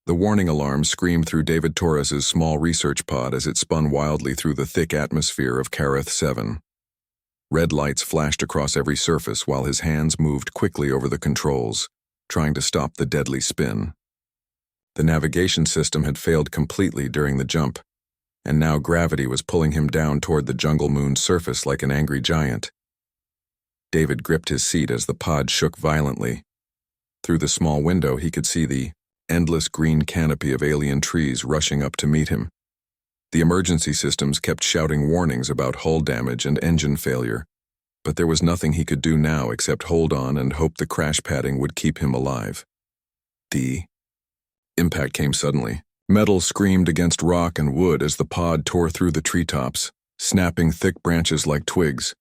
The warning alarm screamed through David Torres's small research pod as it spun wildly through the thick atmosphere of Kareth 7. Red lights flashed across every surface while his hands moved quickly over the controls, trying to stop the deadly spin. The navigation system had failed completely during the jump, and now gravity was pulling him down toward the jungle moon's surface like an angry giant. David gripped his seat as the pod shook violently. Through the small window he could see the endless green canopy of alien trees rushing up to meet him. The emergency systems kept shouting warnings about hull damage and engine failure, but there was nothing he could do now except hold on and hope the crash padding would keep him alive. The impact came suddenly. Metal screamed against rock and wood as the pod tore through the treetops, snapping thick branches like twigs.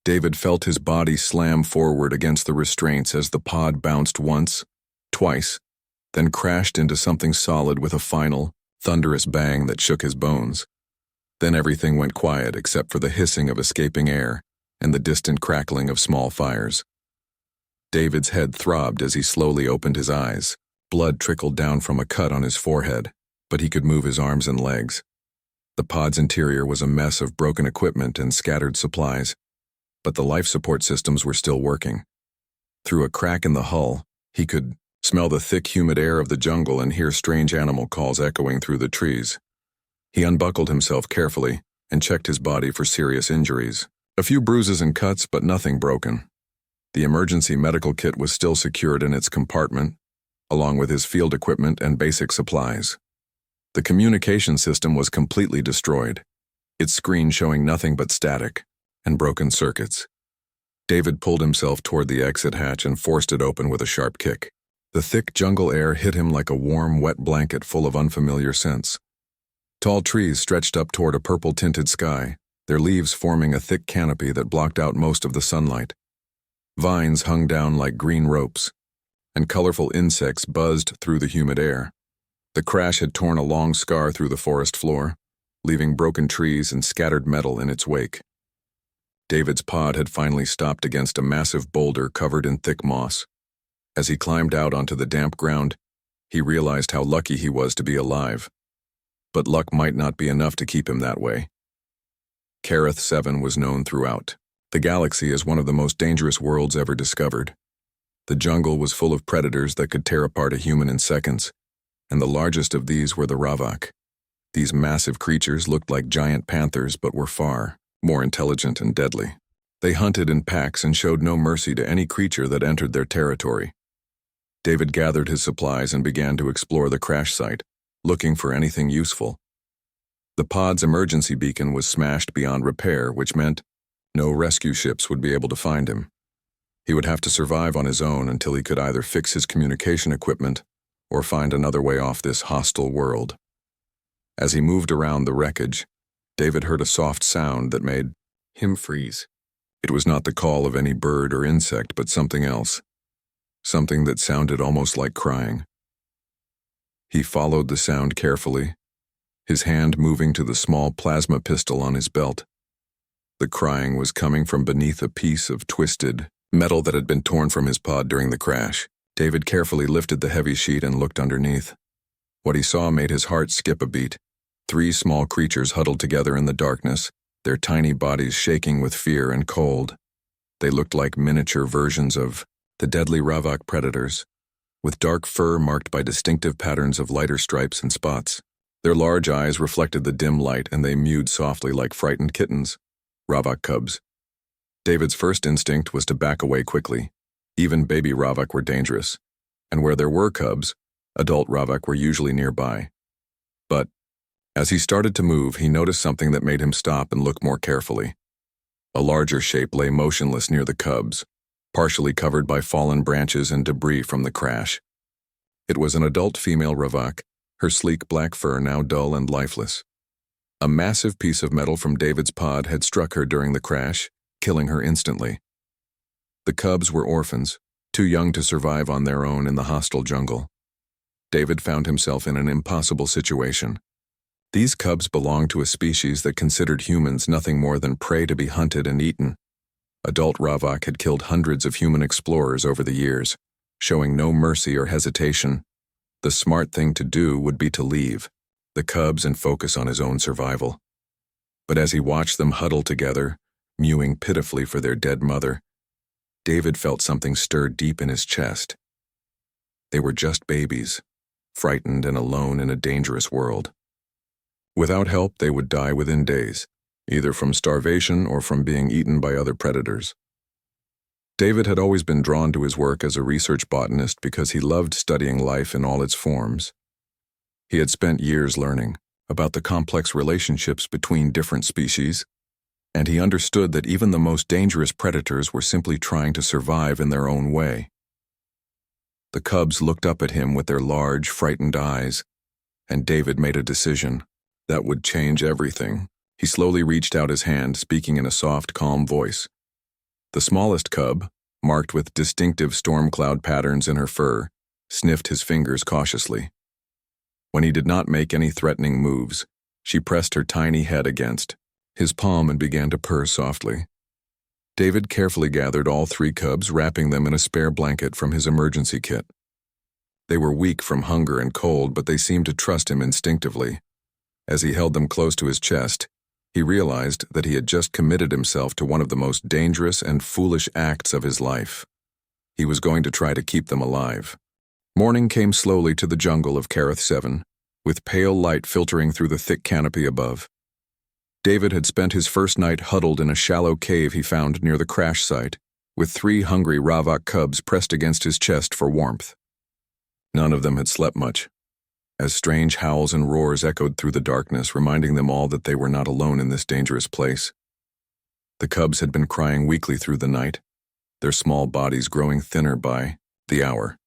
David felt his body slam forward against the restraints as the pod bounced once, twice, then crashed into something solid with a final, thunderous bang that shook his bones. Then everything went quiet except for the hissing of escaping air and the distant crackling of small fires. David's head throbbed as he slowly opened his eyes. Blood trickled down from a cut on his forehead, but he could move his arms and legs. The pod's interior was a mess of broken equipment and scattered supplies, but the life support systems were still working. Through a crack in the hull, he could smell the thick, humid air of the jungle and hear strange animal calls echoing through the trees. He unbuckled himself carefully and checked his body for serious injuries. A few bruises and cuts, but nothing broken. The emergency medical kit was still secured in its compartment, along with his field equipment and basic supplies. The communication system was completely destroyed, its screen showing nothing but static and broken circuits. David pulled himself toward the exit hatch and forced it open with a sharp kick. The thick jungle air hit him like a warm, wet blanket full of unfamiliar scents. Tall trees stretched up toward a purple-tinted sky, their leaves forming a thick canopy that blocked out most of the sunlight. Vines hung down like green ropes, and colorful insects buzzed through the humid air. The crash had torn a long scar through the forest floor, leaving broken trees and scattered metal in its wake. David's pod had finally stopped against a massive boulder covered in thick moss. As he climbed out onto the damp ground, he realized how lucky he was to be alive. But luck might not be enough to keep him that way. Kareth 7 was known throughout the galaxy as one of the most dangerous worlds ever discovered. The jungle was full of predators that could tear apart a human in seconds, and the largest of these were the Ravak. These massive creatures looked like giant panthers but were far more intelligent and deadly. They hunted in packs and showed no mercy to any creature that entered their territory. David gathered his supplies and began to explore the crash site, looking for anything useful. The pod's emergency beacon was smashed beyond repair, which meant no rescue ships would be able to find him. He would have to survive on his own until he could either fix his communication equipment or find another way off this hostile world. As he moved around the wreckage, David heard a soft sound that made him freeze. It was not the call of any bird or insect, but something else. Something that sounded almost like crying. He followed the sound carefully, his hand moving to the small plasma pistol on his belt. The crying was coming from beneath a piece of twisted metal that had been torn from his pod during the crash. David carefully lifted the heavy sheet and looked underneath. What he saw made his heart skip a beat. 3 small creatures huddled together in the darkness, their tiny bodies shaking with fear and cold. They looked like miniature versions of the deadly Ravak predators, with dark fur marked by distinctive patterns of lighter stripes and spots. Their large eyes reflected the dim light and they mewed softly like frightened kittens, Ravak cubs. David's first instinct was to back away quickly. Even baby Ravak were dangerous, and where there were cubs, adult Ravak were usually nearby. But as he started to move, he noticed something that made him stop and look more carefully. A larger shape lay motionless near the cubs, partially covered by fallen branches and debris from the crash. It was an adult female Ravak, her sleek black fur now dull and lifeless. A massive piece of metal from David's pod had struck her during the crash, killing her instantly. The cubs were orphans, too young to survive on their own in the hostile jungle. David found himself in an impossible situation. These cubs belonged to a species that considered humans nothing more than prey to be hunted and eaten. Adult Ravak had killed hundreds of human explorers over the years, showing no mercy or hesitation. The smart thing to do would be to leave the cubs and focus on his own survival. But as he watched them huddle together, mewing pitifully for their dead mother, David felt something stir deep in his chest. They were just babies, frightened and alone in a dangerous world. Without help, they would die within days, either from starvation or from being eaten by other predators. David had always been drawn to his work as a research botanist because he loved studying life in all its forms. He had spent years learning about the complex relationships between different species, and he understood that even the most dangerous predators were simply trying to survive in their own way. The cubs looked up at him with their large, frightened eyes, and David made a decision that would change everything. He slowly reached out his hand, speaking in a soft, calm voice. The smallest cub, marked with distinctive storm cloud patterns in her fur, sniffed his fingers cautiously. When he did not make any threatening moves, she pressed her tiny head against his palm and began to purr softly. David carefully gathered all 3 cubs, wrapping them in a spare blanket from his emergency kit. They were weak from hunger and cold, but they seemed to trust him instinctively. As he held them close to his chest, he realized that he had just committed himself to one of the most dangerous and foolish acts of his life. He was going to try to keep them alive. Morning came slowly to the jungle of Kareth 7, with pale light filtering through the thick canopy above. David had spent his first night huddled in a shallow cave he found near the crash site, with 3 hungry Ravak cubs pressed against his chest for warmth. None of them had slept much, as strange howls and roars echoed through the darkness, reminding them all that they were not alone in this dangerous place. The cubs had been crying weakly through the night, their small bodies growing thinner by the hour.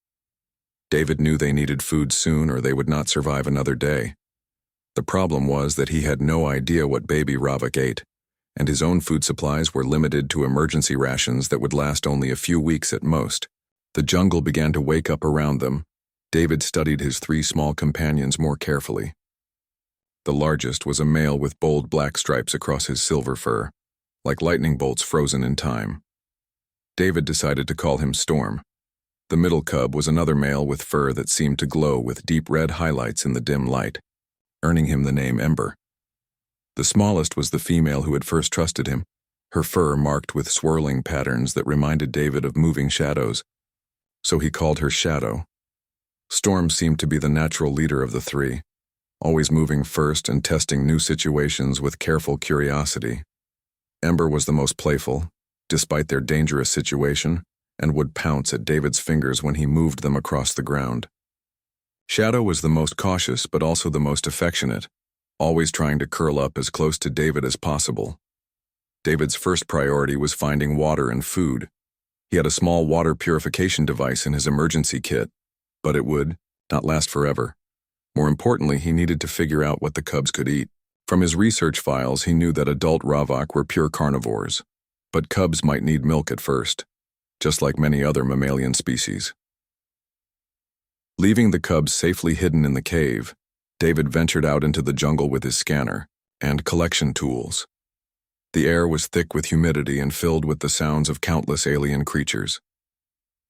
David knew they needed food soon or they would not survive another day. The problem was that he had no idea what baby Ravak ate, and his own food supplies were limited to emergency rations that would last only a few weeks at most. The jungle began to wake up around them. David studied his 3 small companions more carefully. The largest was a male with bold black stripes across his silver fur, like lightning bolts frozen in time. David decided to call him Storm. The middle cub was another male with fur that seemed to glow with deep red highlights in the dim light, earning him the name Ember. The smallest was the female who had first trusted him, her fur marked with swirling patterns that reminded David of moving shadows, so he called her Shadow. Storm seemed to be the natural leader of the 3, always moving first and testing new situations with careful curiosity. Ember was the most playful, despite their dangerous situation, and would pounce at David's fingers when he moved them across the ground. Shadow was the most cautious but also the most affectionate, always trying to curl up as close to David as possible. David's first priority was finding water and food. He had a small water purification device in his emergency kit, but it would not last forever. More importantly, he needed to figure out what the cubs could eat. From his research files, he knew that adult Ravak were pure carnivores, but cubs might need milk at first, just like many other mammalian species. Leaving the cubs safely hidden in the cave, David ventured out into the jungle with his scanner and collection tools. The air was thick with humidity and filled with the sounds of countless alien creatures.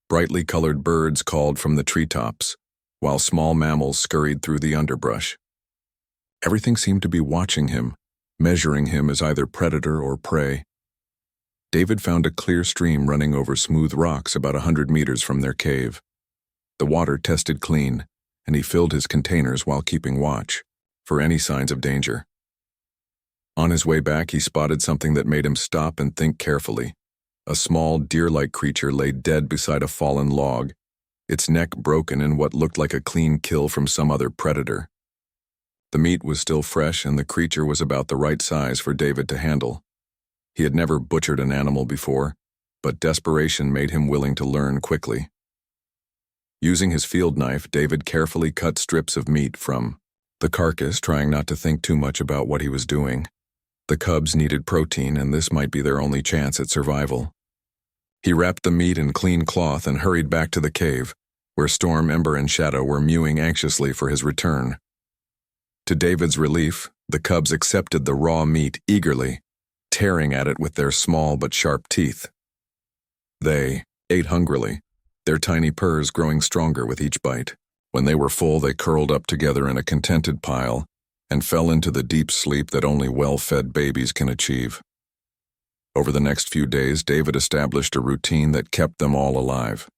Brightly colored birds called from the treetops, while small mammals scurried through the underbrush. Everything seemed to be watching him, measuring him as either predator or prey. David found a clear stream running over smooth rocks about 100 meters from their cave. The water tested clean, and he filled his containers while keeping watch for any signs of danger. On his way back, he spotted something that made him stop and think carefully. A small, deer-like creature lay dead beside a fallen log, its neck broken in what looked like a clean kill from some other predator. The meat was still fresh, and the creature was about the right size for David to handle. He had never butchered an animal before, but desperation made him willing to learn quickly. Using his field knife, David carefully cut strips of meat from the carcass, trying not to think too much about what he was doing. The cubs needed protein, and this might be their only chance at survival. He wrapped the meat in clean cloth and hurried back to the cave, where Storm, Ember, and Shadow were mewing anxiously for his return. To David's relief, the cubs accepted the raw meat eagerly, tearing at it with their small but sharp teeth. They ate hungrily, their tiny purrs growing stronger with each bite. When they were full, they curled up together in a contented pile and fell into the deep sleep that only well-fed babies can achieve. Over the next few days, David established a routine that kept them all alive.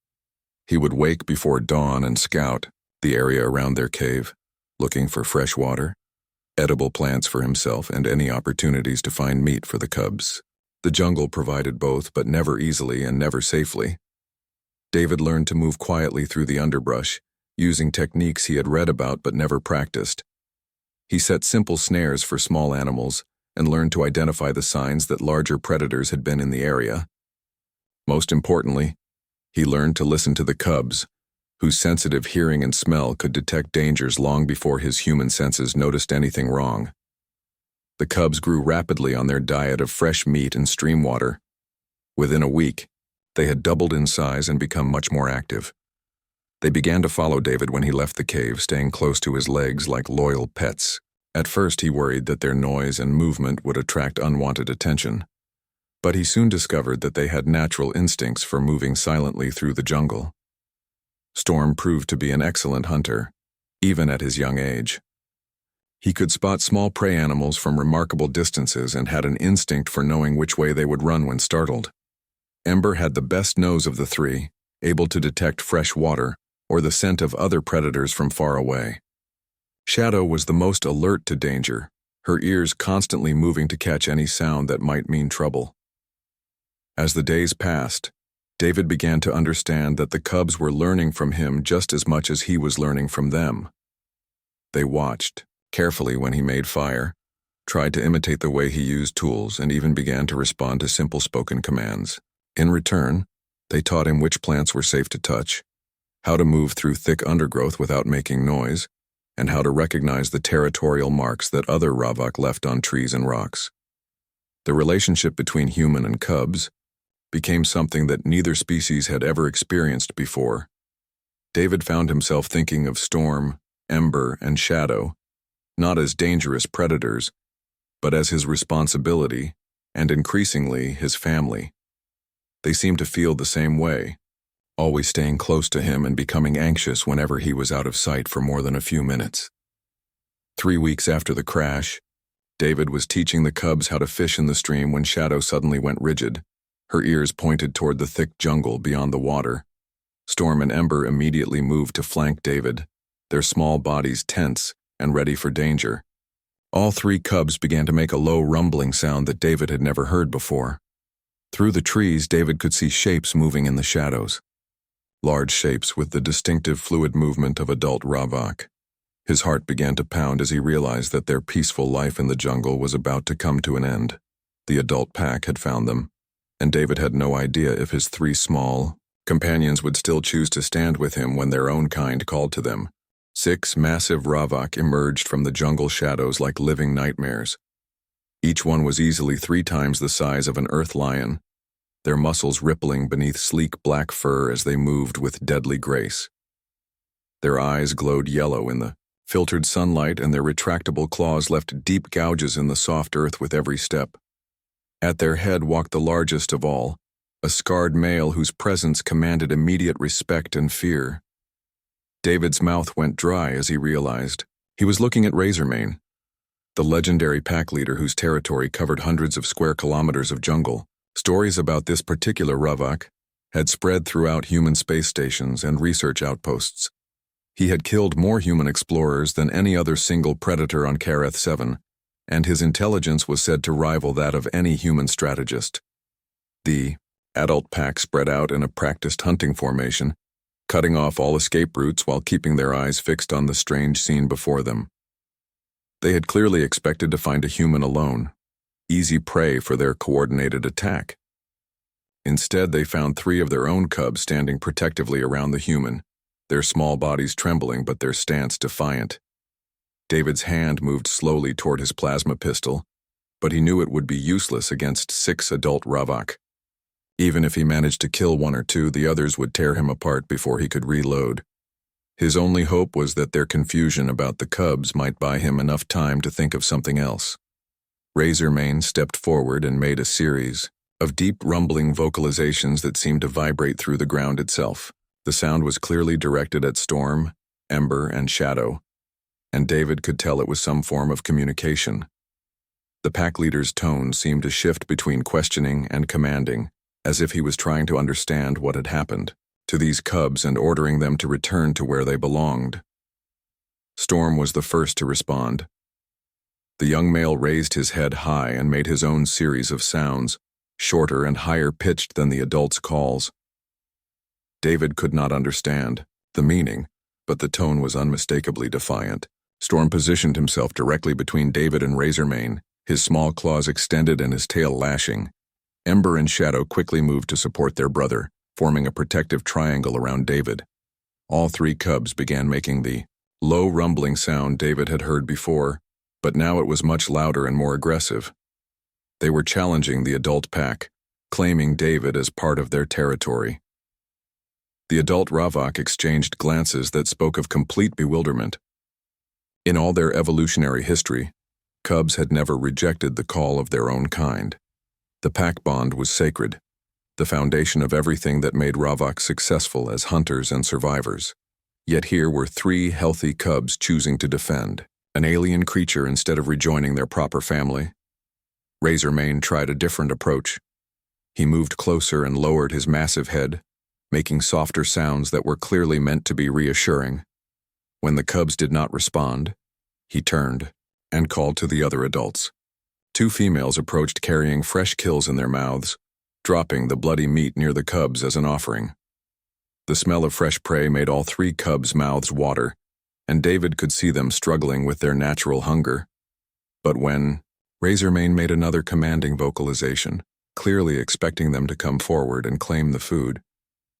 He would wake before dawn and scout the area around their cave, looking for fresh water, edible plants for himself, and any opportunities to find meat for the cubs. The jungle provided both, but never easily and never safely. David learned to move quietly through the underbrush, using techniques he had read about but never practiced. He set simple snares for small animals and learned to identify the signs that larger predators had been in the area. Most importantly, he learned to listen to the cubs, whose sensitive hearing and smell could detect dangers long before his human senses noticed anything wrong. The cubs grew rapidly on their diet of fresh meat and stream water. Within a week, they had doubled in size and become much more active. They began to follow David when he left the cave, staying close to his legs like loyal pets. At first, he worried that their noise and movement would attract unwanted attention, but he soon discovered that they had natural instincts for moving silently through the jungle. Storm proved to be an excellent hunter, even at his young age. He could spot small prey animals from remarkable distances and had an instinct for knowing which way they would run when startled. Ember had the best nose of the three, able to detect fresh water or the scent of other predators from far away. Shadow was the most alert to danger, her ears constantly moving to catch any sound that might mean trouble. As the days passed, David began to understand that the cubs were learning from him just as much as he was learning from them. They watched carefully when he made fire, tried to imitate the way he used tools, and even began to respond to simple spoken commands. In return, they taught him which plants were safe to touch, how to move through thick undergrowth without making noise, and how to recognize the territorial marks that other Ravak left on trees and rocks. The relationship between human and cubs became something that neither species had ever experienced before. David found himself thinking of Storm, Ember, and Shadow, not as dangerous predators, but as his responsibility, and increasingly his family. They seemed to feel the same way, always staying close to him and becoming anxious whenever he was out of sight for more than a few minutes. 3 weeks after the crash, David was teaching the cubs how to fish in the stream when Shadow suddenly went rigid, her ears pointed toward the thick jungle beyond the water. Storm and Ember immediately moved to flank David, their small bodies tense and ready for danger. All 3 cubs began to make a low rumbling sound that David had never heard before. Through the trees, David could see shapes moving in the shadows. Large shapes with the distinctive fluid movement of adult Ravak. His heart began to pound as he realized that their peaceful life in the jungle was about to come to an end. The adult pack had found them, and David had no idea if his 3 small companions would still choose to stand with him when their own kind called to them. 6 massive Ravak emerged from the jungle shadows like living nightmares. Each one was easily 3 times the size of an earth lion, their muscles rippling beneath sleek black fur as they moved with deadly grace. Their eyes glowed yellow in the filtered sunlight, and their retractable claws left deep gouges in the soft earth with every step. At their head walked the largest of all, a scarred male whose presence commanded immediate respect and fear. David's mouth went dry as he realized he was looking at Razormane, the legendary pack leader whose territory covered hundreds of square kilometers of jungle. Stories about this particular Ravak had spread throughout human space stations and research outposts. He had killed more human explorers than any other single predator on Kareth 7, and his intelligence was said to rival that of any human strategist. The adult pack spread out in a practiced hunting formation, cutting off all escape routes while keeping their eyes fixed on the strange scene before them. They had clearly expected to find a human alone, easy prey for their coordinated attack. Instead, they found 3 of their own cubs standing protectively around the human, their small bodies trembling but their stance defiant. David's hand moved slowly toward his plasma pistol, but he knew it would be useless against 6 adult Ravak. Even if he managed to kill 1 or 2, the others would tear him apart before he could reload. His only hope was that their confusion about the cubs might buy him enough time to think of something else. Razormane stepped forward and made a series of deep rumbling vocalizations that seemed to vibrate through the ground itself. The sound was clearly directed at Storm, Ember, and Shadow, and David could tell it was some form of communication. The pack leader's tone seemed to shift between questioning and commanding, as if he was trying to understand what had happened to these cubs and ordering them to return to where they belonged. Storm was the first to respond. The young male raised his head high and made his own series of sounds, shorter and higher pitched than the adults' calls. David could not understand the meaning, but the tone was unmistakably defiant. Storm positioned himself directly between David and Razormane, his small claws extended and his tail lashing. Ember and Shadow quickly moved to support their brother, forming a protective triangle around David. All three cubs began making the low rumbling sound David had heard before, but now it was much louder and more aggressive. They were challenging the adult pack, claiming David as part of their territory. The adult Ravok exchanged glances that spoke of complete bewilderment. In all their evolutionary history, cubs had never rejected the call of their own kind. The pack bond was sacred, the foundation of everything that made Ravok successful as hunters and survivors. Yet here were three healthy cubs choosing to defend an alien creature instead of rejoining their proper family. Razormane tried a different approach. He moved closer and lowered his massive head, making softer sounds that were clearly meant to be reassuring. When the cubs did not respond, he turned and called to the other adults. Two females approached carrying fresh kills in their mouths, dropping the bloody meat near the cubs as an offering. The smell of fresh prey made all three cubs' mouths water, and David could see them struggling with their natural hunger. But when Razormane made another commanding vocalization, clearly expecting them to come forward and claim the food,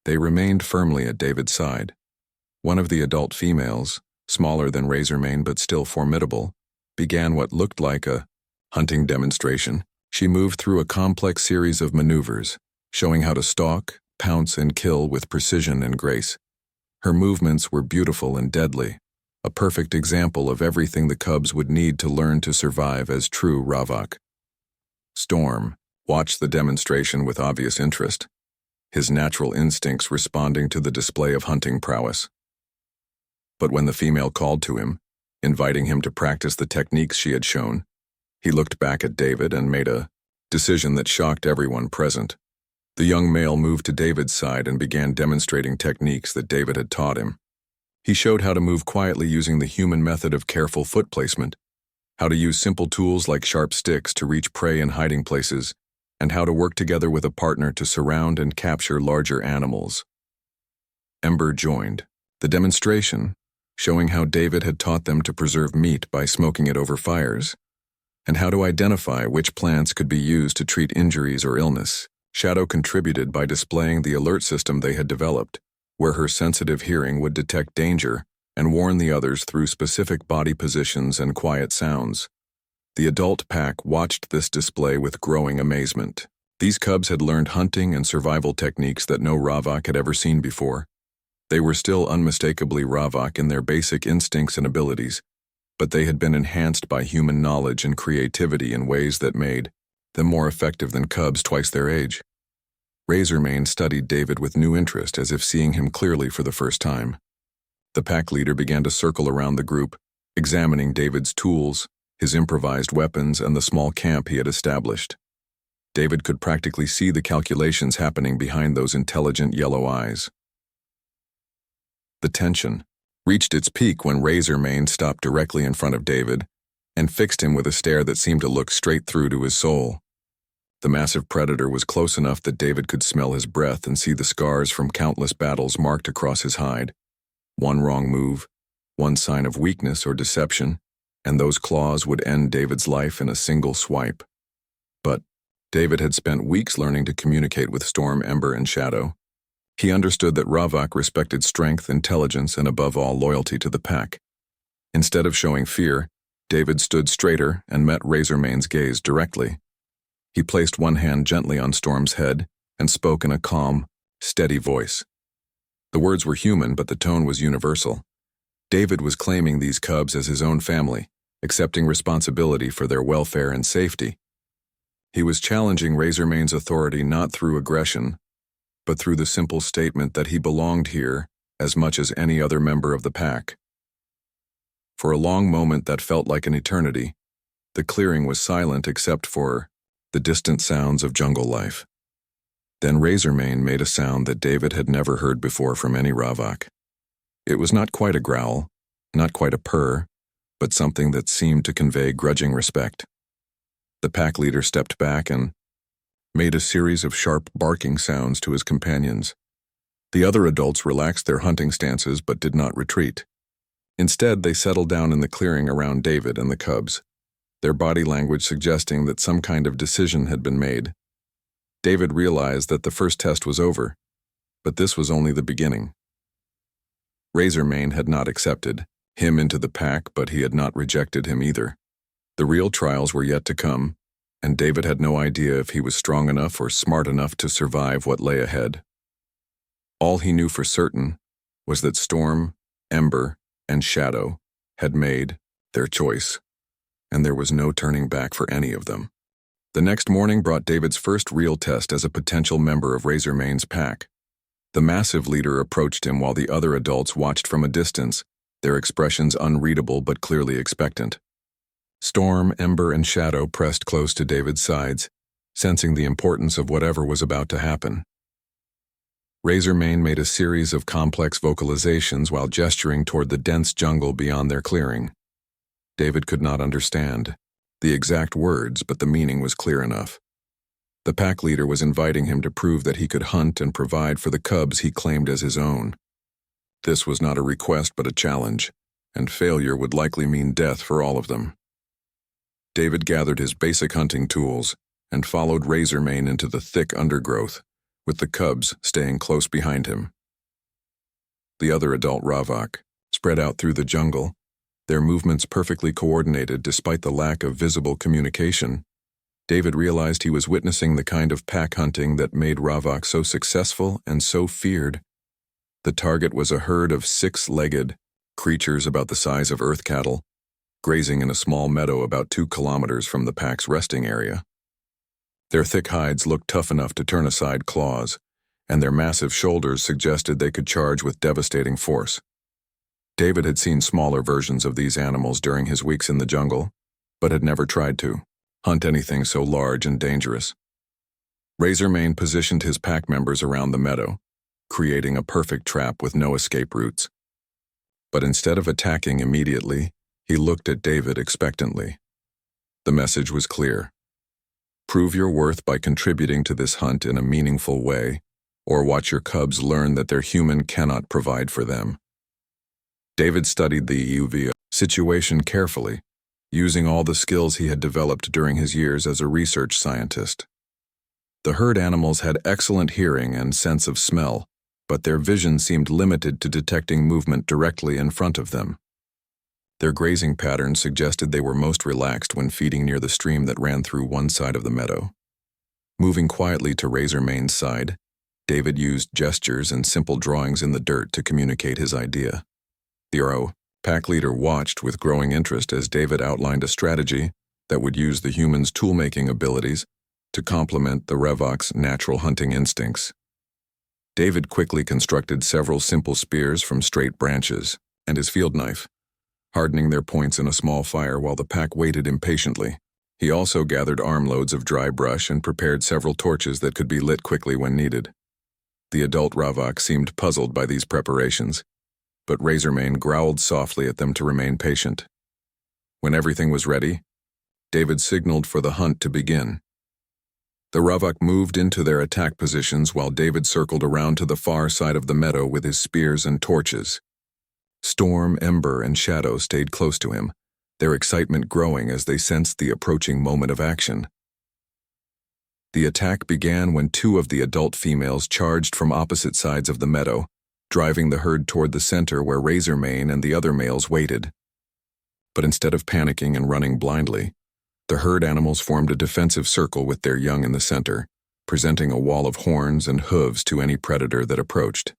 they remained firmly at David's side. One of the adult females, smaller than Razormane but still formidable, began what looked like a hunting demonstration. She moved through a complex series of maneuvers, showing how to stalk, pounce, and kill with precision and grace. Her movements were beautiful and deadly, a perfect example of everything the cubs would need to learn to survive as true Ravok. Storm watched the demonstration with obvious interest, his natural instincts responding to the display of hunting prowess. But when the female called to him, inviting him to practice the techniques she had shown, he looked back at David and made a decision that shocked everyone present. The young male moved to David's side and began demonstrating techniques that David had taught him. He showed how to move quietly using the human method of careful foot placement, how to use simple tools like sharp sticks to reach prey in hiding places, and how to work together with a partner to surround and capture larger animals. Ember joined the demonstration, showing how David had taught them to preserve meat by smoking it over fires, and how to identify which plants could be used to treat injuries or illness. Shadow contributed by displaying the alert system they had developed, where her sensitive hearing would detect danger and warn the others through specific body positions and quiet sounds. The adult pack watched this display with growing amazement. These cubs had learned hunting and survival techniques that no Ravok had ever seen before. They were still unmistakably Ravok in their basic instincts and abilities, but they had been enhanced by human knowledge and creativity in ways that made them more effective than cubs twice their age. Razormane studied David with new interest, as if seeing him clearly for the first time. The pack leader began to circle around the group, examining David's tools, his improvised weapons, and the small camp he had established. David could practically see the calculations happening behind those intelligent yellow eyes. The tension reached its peak when Razormane stopped directly in front of David and fixed him with a stare that seemed to look straight through to his soul. The massive predator was close enough that David could smell his breath and see the scars from countless battles marked across his hide. One wrong move, one sign of weakness or deception, and those claws would end David's life in a single swipe. But David had spent weeks learning to communicate with Storm, Ember, and Shadow. He understood that Ravok respected strength, intelligence, and above all loyalty to the pack. Instead of showing fear, David stood straighter and met Razormane's gaze directly. He placed one hand gently on Storm's head and spoke in a calm, steady voice. The words were human, but the tone was universal. David was claiming these cubs as his own family, accepting responsibility for their welfare and safety. He was challenging Razormane's authority not through aggression, but through the simple statement that he belonged here as much as any other member of the pack. For a long moment that felt like an eternity, the clearing was silent except for the distant sounds of jungle life. Then Razormane made a sound that David had never heard before from any Ravak. It was not quite a growl, not quite a purr, but something that seemed to convey grudging respect. The pack leader stepped back and made a series of sharp barking sounds to his companions. The other adults relaxed their hunting stances but did not retreat. Instead, they settled down in the clearing around David and the cubs, their body language suggesting that some kind of decision had been made. David realized that the first test was over, but this was only the beginning. Razormane had not accepted him into the pack, but he had not rejected him either. The real trials were yet to come, and David had no idea if he was strong enough or smart enough to survive what lay ahead. All he knew for certain was that Storm, Ember, and Shadow had made their choice, and there was no turning back for any of them. The next morning brought David's first real test as a potential member of Razormane's pack. The massive leader approached him while the other adults watched from a distance, their expressions unreadable but clearly expectant. Storm, Ember, and Shadow pressed close to David's sides, sensing the importance of whatever was about to happen. Razormane made a series of complex vocalizations while gesturing toward the dense jungle beyond their clearing. David could not understand the exact words, but the meaning was clear enough. The pack leader was inviting him to prove that he could hunt and provide for the cubs he claimed as his own. This was not a request but a challenge, and failure would likely mean death for all of them. David gathered his basic hunting tools and followed Razormane into the thick undergrowth, with the cubs staying close behind him. The other adult Ravak spread out through the jungle, their movements perfectly coordinated despite the lack of visible communication. David realized he was witnessing the kind of pack hunting that made Ravak so successful and so feared. The target was a herd of six-legged creatures about the size of earth cattle, grazing in a small meadow about 2 kilometers from the pack's resting area. Their thick hides looked tough enough to turn aside claws, and their massive shoulders suggested they could charge with devastating force. David had seen smaller versions of these animals during his weeks in the jungle, but had never tried to hunt anything so large and dangerous. Razormane positioned his pack members around the meadow, creating a perfect trap with no escape routes. But instead of attacking immediately, he looked at David expectantly. The message was clear. Prove your worth by contributing to this hunt in a meaningful way, or watch your cubs learn that their human cannot provide for them. David studied the UV situation carefully, using all the skills he had developed during his years as a research scientist. The herd animals had excellent hearing and sense of smell, but their vision seemed limited to detecting movement directly in front of them. Their grazing patterns suggested they were most relaxed when feeding near the stream that ran through one side of the meadow. Moving quietly to Razormane's side, David used gestures and simple drawings in the dirt to communicate his idea. The pack leader watched with growing interest as David outlined a strategy that would use the human's tool-making abilities to complement the Revok's natural hunting instincts. David quickly constructed several simple spears from straight branches and his field knife, hardening their points in a small fire while the pack waited impatiently. He also gathered armloads of dry brush and prepared several torches that could be lit quickly when needed. The adult Ravok seemed puzzled by these preparations, but Razormane growled softly at them to remain patient. When everything was ready, David signaled for the hunt to begin. The Ravok moved into their attack positions while David circled around to the far side of the meadow with his spears and torches. Storm, Ember, and Shadow stayed close to him, their excitement growing as they sensed the approaching moment of action. The attack began when 2 of the adult females charged from opposite sides of the meadow, driving the herd toward the center where Razormane and the other males waited. But instead of panicking and running blindly, the herd animals formed a defensive circle with their young in the center, presenting a wall of horns and hooves to any predator that approached.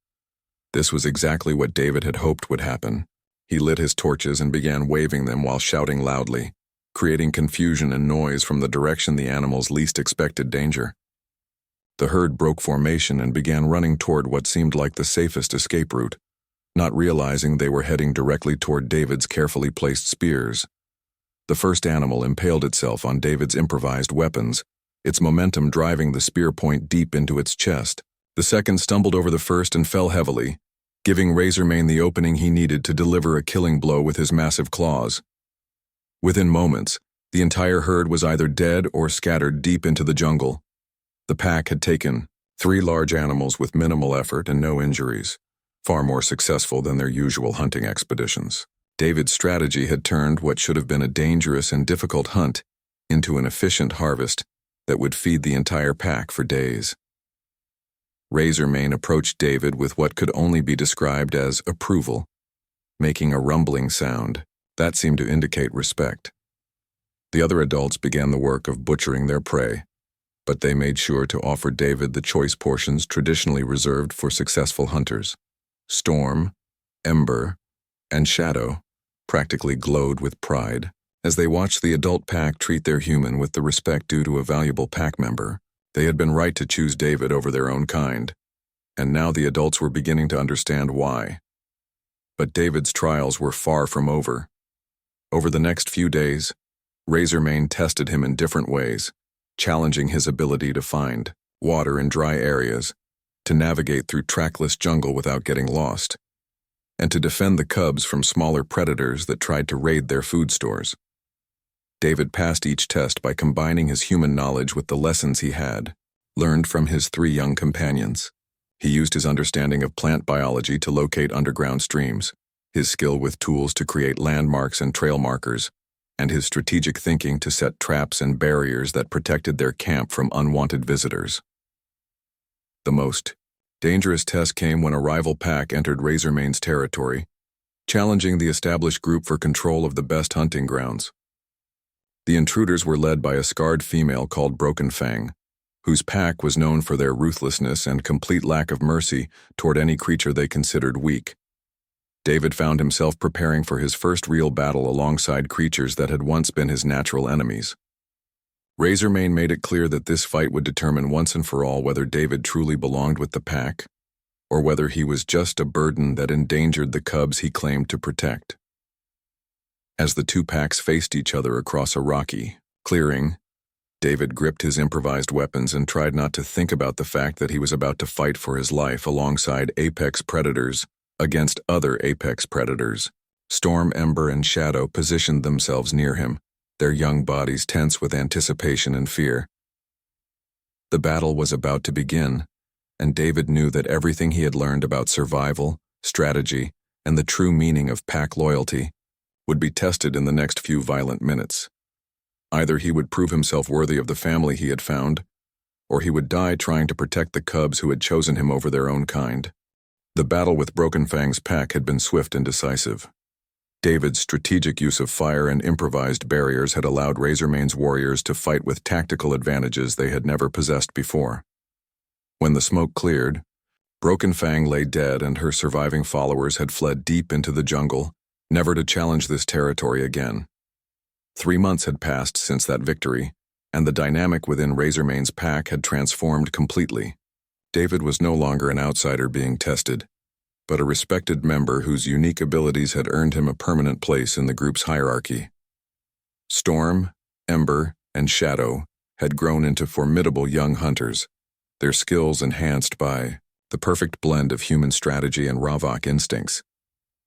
This was exactly what David had hoped would happen. He lit his torches and began waving them while shouting loudly, creating confusion and noise from the direction the animals least expected danger. The herd broke formation and began running toward what seemed like the safest escape route, not realizing they were heading directly toward David's carefully placed spears. The first animal impaled itself on David's improvised weapons, its momentum driving the spear point deep into its chest. The second stumbled over the first and fell heavily, giving Razormane the opening he needed to deliver a killing blow with his massive claws. Within moments, the entire herd was either dead or scattered deep into the jungle. The pack had taken 3 large animals with minimal effort and no injuries, far more successful than their usual hunting expeditions. David's strategy had turned what should have been a dangerous and difficult hunt into an efficient harvest that would feed the entire pack for days. Razormane approached David with what could only be described as approval, making a rumbling sound that seemed to indicate respect. The other adults began the work of butchering their prey, but they made sure to offer David the choice portions traditionally reserved for successful hunters. Storm, Ember, and Shadow practically glowed with pride as they watched the adult pack treat their human with the respect due to a valuable pack member. They had been right to choose David over their own kind, and now the adults were beginning to understand why. But David's trials were far from over. Over the next few days, Razormane tested him in different ways, challenging his ability to find water in dry areas, to navigate through trackless jungle without getting lost, and to defend the cubs from smaller predators that tried to raid their food stores. David passed each test by combining his human knowledge with the lessons he had learned from his 3 young companions. He used his understanding of plant biology to locate underground streams, his skill with tools to create landmarks and trail markers, and his strategic thinking to set traps and barriers that protected their camp from unwanted visitors. The most dangerous test came when a rival pack entered Razormane's territory, challenging the established group for control of the best hunting grounds. The intruders were led by a scarred female called Broken Fang, whose pack was known for their ruthlessness and complete lack of mercy toward any creature they considered weak. David found himself preparing for his first real battle alongside creatures that had once been his natural enemies. Razormane made it clear that this fight would determine once and for all whether David truly belonged with the pack, or whether he was just a burden that endangered the cubs he claimed to protect. As the 2 packs faced each other across a rocky clearing, David gripped his improvised weapons and tried not to think about the fact that he was about to fight for his life alongside apex predators against other apex predators. Storm, Ember, and Shadow positioned themselves near him, their young bodies tense with anticipation and fear. The battle was about to begin, and David knew that everything he had learned about survival, strategy, and the true meaning of pack loyalty would be tested in the next few violent minutes. Either he would prove himself worthy of the family he had found, or he would die trying to protect the cubs who had chosen him over their own kind. The battle with Broken Fang's pack had been swift and decisive. David's strategic use of fire and improvised barriers had allowed Razormane's warriors to fight with tactical advantages they had never possessed before. When the smoke cleared, Broken Fang lay dead and her surviving followers had fled deep into the jungle, never to challenge this territory again. 3 months had passed since that victory, and the dynamic within Razormane's pack had transformed completely. David was no longer an outsider being tested, but a respected member whose unique abilities had earned him a permanent place in the group's hierarchy. Storm, Ember, and Shadow had grown into formidable young hunters, their skills enhanced by the perfect blend of human strategy and Ravok instincts.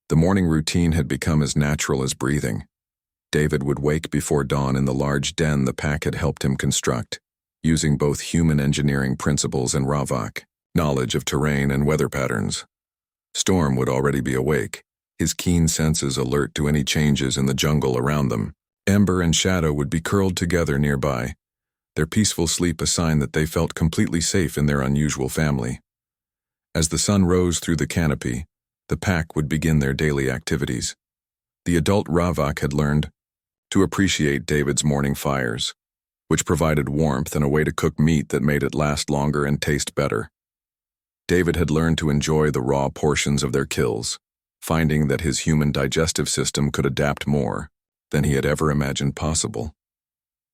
The morning routine had become as natural as breathing. David would wake before dawn in the large den the pack had helped him construct, using both human engineering principles and Ravok knowledge of terrain and weather patterns. Storm would already be awake, his keen senses alert to any changes in the jungle around them. Ember and Shadow would be curled together nearby, their peaceful sleep a sign that they felt completely safe in their unusual family. As the sun rose through the canopy, the pack would begin their daily activities. The adult Ravok had learned to appreciate David's morning fires, which provided warmth and a way to cook meat that made it last longer and taste better. David had learned to enjoy the raw portions of their kills, finding that his human digestive system could adapt more than he had ever imagined possible.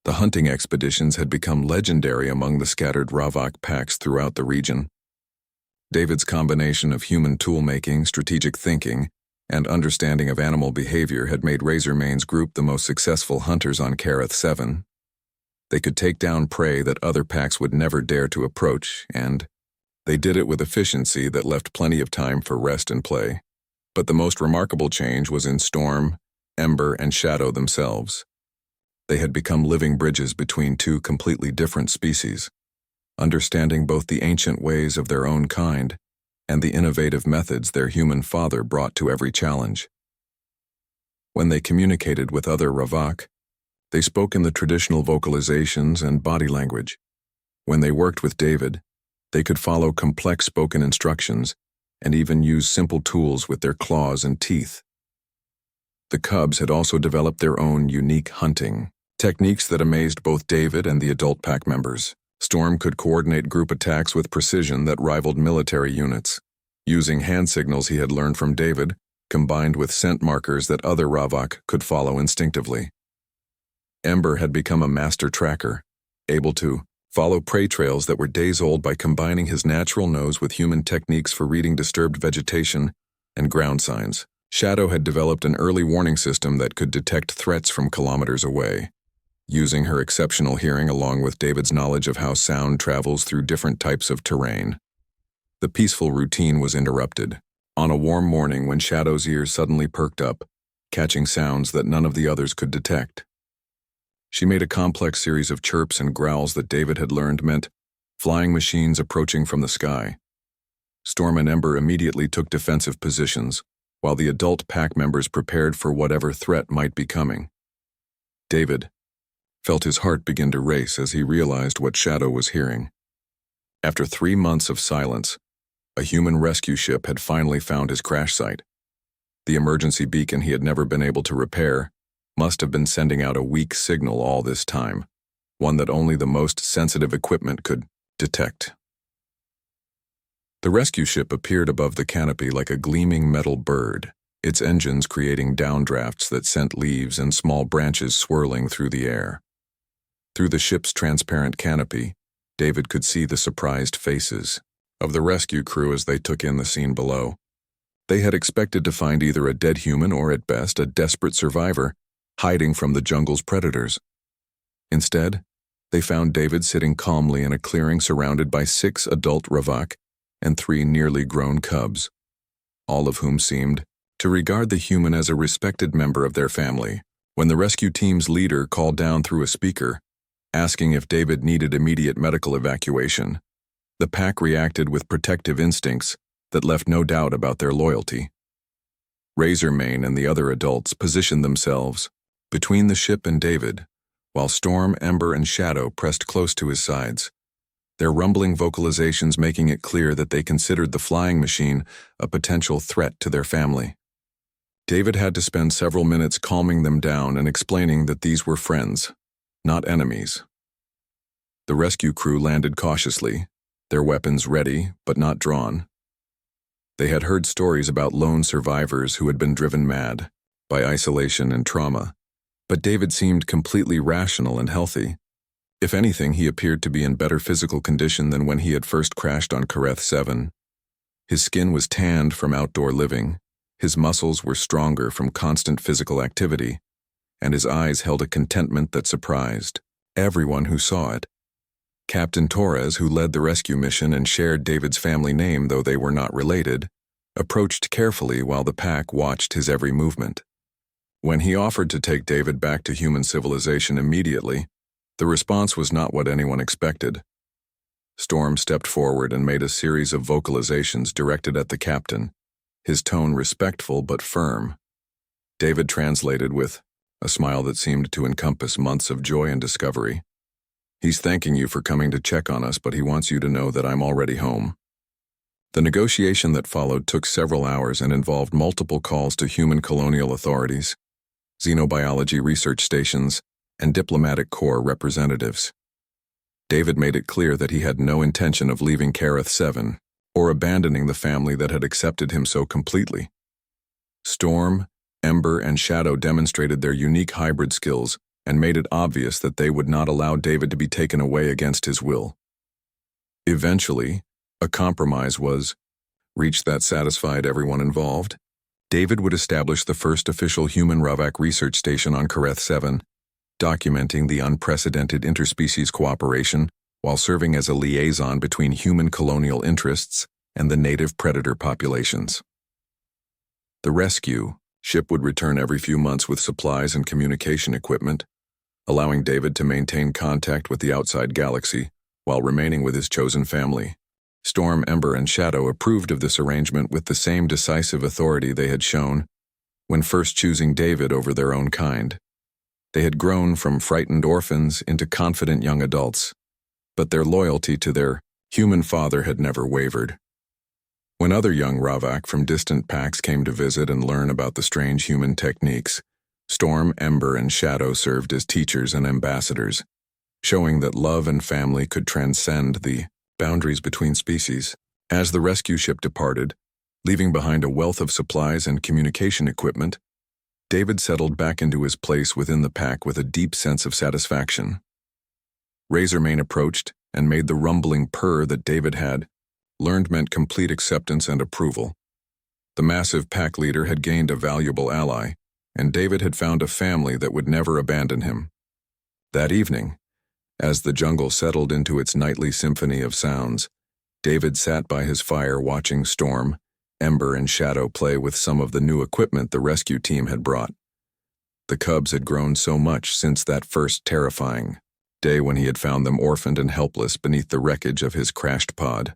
The hunting expeditions had become legendary among the scattered Ravok packs throughout the region. David's combination of human tool-making, strategic thinking, and understanding of animal behavior had made Razormane's group the most successful hunters on Kareth 7. They could take down prey that other packs would never dare to approach, and they did it with efficiency that left plenty of time for rest and play. But the most remarkable change was in Storm, Ember, and Shadow themselves. They had become living bridges between two completely different species, understanding both the ancient ways of their own kind and the innovative methods their human father brought to every challenge. When they communicated with other Ravak, they spoke in the traditional vocalizations and body language. When they worked with David, they could follow complex spoken instructions and even use simple tools with their claws and teeth. The cubs had also developed their own unique hunting techniques that amazed both David and the adult pack members. Storm could coordinate group attacks with precision that rivaled military units, using hand signals he had learned from David, combined with scent markers that other Ravak could follow instinctively. Ember had become a master tracker, able to follow prey trails that were days old by combining his natural nose with human techniques for reading disturbed vegetation and ground signs. Shadow had developed an early warning system that could detect threats from kilometers away, using her exceptional hearing along with David's knowledge of how sound travels through different types of terrain. The peaceful routine was interrupted on a warm morning when Shadow's ears suddenly perked up, catching sounds that none of the others could detect. She made a complex series of chirps and growls that David had learned meant flying machines approaching from the sky. Storm and Ember immediately took defensive positions, while the adult pack members prepared for whatever threat might be coming. David felt his heart begin to race as he realized what Shadow was hearing. After 3 months of silence, a human rescue ship had finally found his crash site. The emergency beacon he had never been able to repair must have been sending out a weak signal all this time, one that only the most sensitive equipment could detect. The rescue ship appeared above the canopy like a gleaming metal bird, its engines creating downdrafts that sent leaves and small branches swirling through the air. Through the ship's transparent canopy, David could see the surprised faces of the rescue crew as they took in the scene below. They had expected to find either a dead human or, at best, a desperate survivor hiding from the jungle's predators. Instead, they found David sitting calmly in a clearing surrounded by 6 adult Ravak and 3 nearly grown cubs, all of whom seemed to regard the human as a respected member of their family. When the rescue team's leader called down through a speaker, asking if David needed immediate medical evacuation, the pack reacted with protective instincts that left no doubt about their loyalty. Razormane and the other adults positioned themselves between the ship and David, while Storm, Ember, and Shadow pressed close to his sides, their rumbling vocalizations making it clear that they considered the flying machine a potential threat to their family. David had to spend several minutes calming them down and explaining that these were friends, not enemies. The rescue crew landed cautiously, their weapons ready but not drawn. They had heard stories about lone survivors who had been driven mad by isolation and trauma, but David seemed completely rational and healthy. If anything, he appeared to be in better physical condition than when he had first crashed on Kareth 7. His skin was tanned from outdoor living, his muscles were stronger from constant physical activity, and his eyes held a contentment that surprised everyone who saw it. Captain Torres, who led the rescue mission and shared David's family name though they were not related, approached carefully while the pack watched his every movement. When he offered to take David back to human civilization immediately, the response was not what anyone expected. Storm stepped forward and made a series of vocalizations directed at the captain, his tone respectful but firm. David translated with a smile that seemed to encompass months of joy and discovery. "He's thanking you for coming to check on us, but he wants you to know that I'm already home." The negotiation that followed took several hours and involved multiple calls to human colonial authorities, xenobiology research stations, and diplomatic corps representatives. David made it clear that he had no intention of leaving Kareth 7 or abandoning the family that had accepted him so completely. Storm, Ember, and Shadow demonstrated their unique hybrid skills and made it obvious that they would not allow David to be taken away against his will. Eventually, a compromise was reached that satisfied everyone involved, David would establish the first official human Ravak research station on Kareth 7, documenting the unprecedented interspecies cooperation while serving as a liaison between human colonial interests and the native predator populations. The rescue ship would return every few months with supplies and communication equipment, allowing David to maintain contact with the outside galaxy while remaining with his chosen family. Storm, Ember, and Shadow approved of this arrangement with the same decisive authority they had shown when first choosing David over their own kind. They had grown from frightened orphans into confident young adults, but their loyalty to their human father had never wavered. When other young Ravak from distant packs came to visit and learn about the strange human techniques, Storm, Ember, and Shadow served as teachers and ambassadors, showing that love and family could transcend the boundaries between species. As the rescue ship departed, leaving behind a wealth of supplies and communication equipment, David settled back into his place within the pack with a deep sense of satisfaction. Razormane approached and made the rumbling purr that David had learned meant complete acceptance and approval. The massive pack leader had gained a valuable ally, and David had found a family that would never abandon him. That evening, as the jungle settled into its nightly symphony of sounds, David sat by his fire watching Storm, Ember, and Shadow play with some of the new equipment the rescue team had brought. The cubs had grown so much since that first terrifying day when he had found them orphaned and helpless beneath the wreckage of his crashed pod.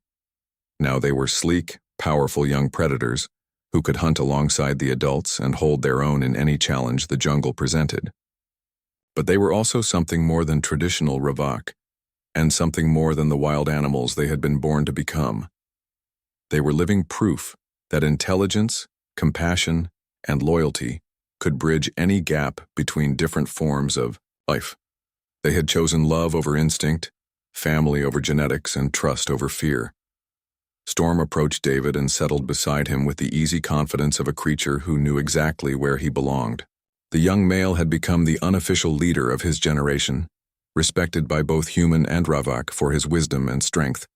Now they were sleek, powerful young predators who could hunt alongside the adults and hold their own in any challenge the jungle presented. But they were also something more than traditional Ravak, and something more than the wild animals they had been born to become. They were living proof that intelligence, compassion, and loyalty could bridge any gap between different forms of life. They had chosen love over instinct, family over genetics, and trust over fear. Storm approached David and settled beside him with the easy confidence of a creature who knew exactly where he belonged. The young male had become the unofficial leader of his generation, respected by both human and Ravak for his wisdom and strength.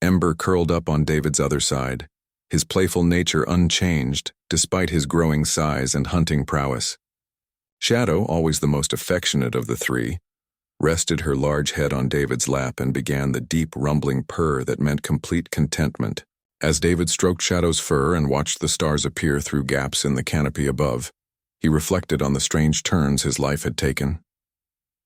Ember curled up on David's other side, his playful nature unchanged despite his growing size and hunting prowess. Shadow, always the most affectionate of the three, rested her large head on David's lap and began the deep rumbling purr that meant complete contentment. As David stroked Shadow's fur and watched the stars appear through gaps in the canopy above, he reflected on the strange turns his life had taken.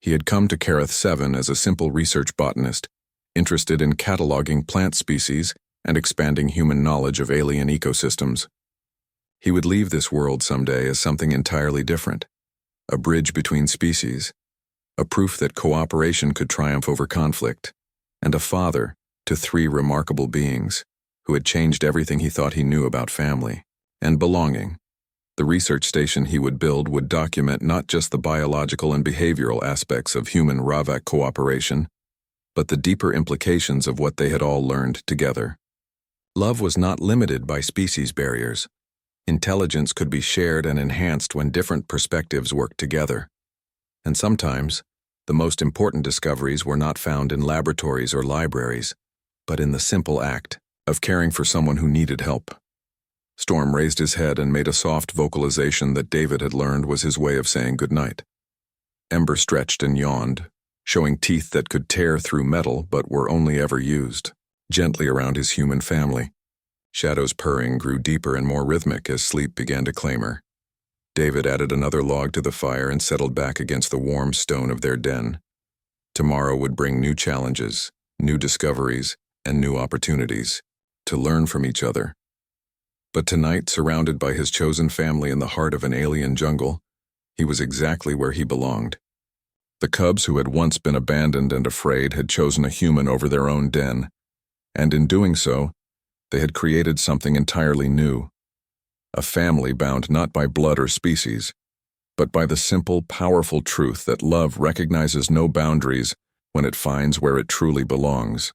He had come to Kareth 7 as a simple research botanist, interested in cataloging plant species and expanding human knowledge of alien ecosystems. He would leave this world someday as something entirely different, a bridge between species, a proof that cooperation could triumph over conflict, and a father to three remarkable beings who had changed everything he thought he knew about family and belonging. The research station he would build would document not just the biological and behavioral aspects of human Ravak cooperation, but the deeper implications of what they had all learned together. Love was not limited by species barriers. Intelligence could be shared and enhanced when different perspectives worked together. And sometimes, the most important discoveries were not found in laboratories or libraries, but in the simple act of caring for someone who needed help. Storm raised his head and made a soft vocalization that David had learned was his way of saying goodnight. Ember stretched and yawned, showing teeth that could tear through metal but were only ever used gently around his human family. Shadow's purring grew deeper and more rhythmic as sleep began to claim her. David added another log to the fire and settled back against the warm stone of their den. Tomorrow would bring new challenges, new discoveries, and new opportunities to learn from each other. But tonight, surrounded by his chosen family in the heart of an alien jungle, he was exactly where he belonged. The cubs who had once been abandoned and afraid had chosen a human over their own den, and in doing so, they had created something entirely new. A family bound not by blood or species, but by the simple, powerful truth that love recognizes no boundaries when it finds where it truly belongs.